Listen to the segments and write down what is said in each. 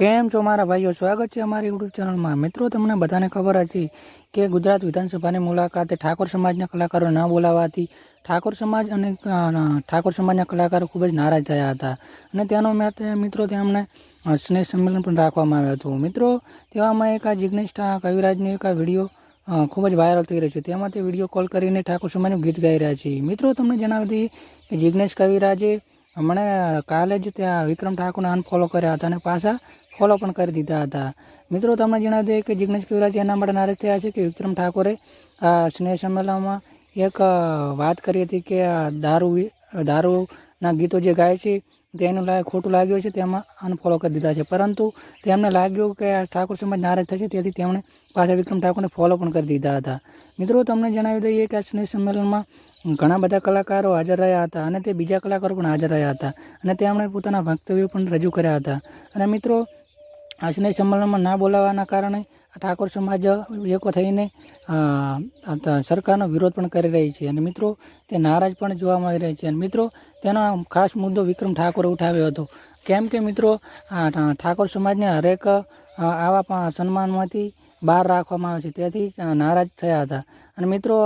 કેમ છો મારા ભાઈઓ, સ્વાગત છે અમારી યુટ્યુબ ચેનલમાં। મિત્રો, તમને બધાને ખબર હતી કે ગુજરાત વિધાનસભાની મુલાકાતે ઠાકોર સમાજના કલાકારો ન બોલાવવાથી ઠાકોર સમાજ અને ઠાકોર સમાજના કલાકારો ખૂબ જ નારાજ થયા હતા અને તેનો મિત્રો તેમણે સ્નેહ સંમેલન પણ રાખવામાં આવ્યું હતું। મિત્રો, તેવામાં એક આ જિગ્નેશ કવિરાજનો એક આ વિડીયો ખૂબ જ વાયરલ થઈ રહ્યો છે। તેમાં તે વિડીયો કોલ કરીને ઠાકોર સમાજનું ગીત ગાઈ રહ્યા છે। મિત્રો, તમને જણાવી દઈએ કે જિગ્નેશ કવિરાજે હમણાં કાલે જ ત્યાં વિક્રમ ઠાકોરને અનફોલો કર્યા હતા અને પાછા ફોલો પણ કરી દીધા હતા। મિત્રો, તમને જણાવી દઈએ કે જિગ્નેશ કવિરાજ એના માટે નારાજ થયા છે કે વિક્રમ ઠાકોરે સ્નેહ સંમેલનમાં એક વાત કરી હતી કે દારૂના ગીતો જે ગાય છે તેનું ખોટું લાગ્યું છે, તેમાં અનફોલો કરી દીધા છે। પરંતુ તેમને લાગ્યું કે ઠાકોર સમાજ નારાજ થશે, તેથી તેમણે પાછા વિક્રમ ઠાકોરને ફોલો પણ કરી દીધા હતા। મિત્રો, તમને જણાવી દઈએ કે આ સ્નેહ સંમેલનમાં ઘણા બધા કલાકારો હાજર રહ્યા હતા અને તે બીજા કલાકારો પણ હાજર રહ્યા હતા અને તેમણે પોતાના વક્તવ્યો પણ રજૂ કર્યા હતા। અને મિત્રો, આ સ્નેહ સંમેલનમાં ના બોલાવવાના કારણે ઠાકોર સમાજ એક થઈને સરકારનો વિરોધ પણ કરી રહી છે અને મિત્રો, તે નારાજ પણ જોવા મળી રહી છે। અને મિત્રો, તેનો ખાસ મુદ્દો વિક્રમ ઠાકોરે ઉઠાવ્યો હતો, કેમ કે મિત્રો, ઠાકોર સમાજને હરેક આવા સન્માનમાંથી બહાર રાખવામાં આવે છે, તેથી નારાજ થયા હતા। અને મિત્રો,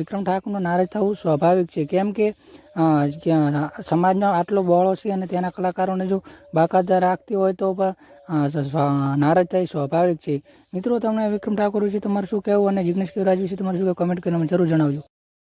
વિક્રમ ઠાકોરનું નારાજ થવું સ્વાભાવિક છે, કેમ કે સમાજનો આટલો બહોળો છે અને તેના કલાકારોને જો બાકાયદા રાખતી હોય તો નારાજ થાય સ્વાભાવિક છે। મિત્રો, તમને વિક્રમ ઠાકોર વિશે તમારું શું કહેવું અને જિગ્નેશ કવિરાજ વિશે તમારું શું કહેવું, કમેન્ટ કરીને જરૂર જણાવજો।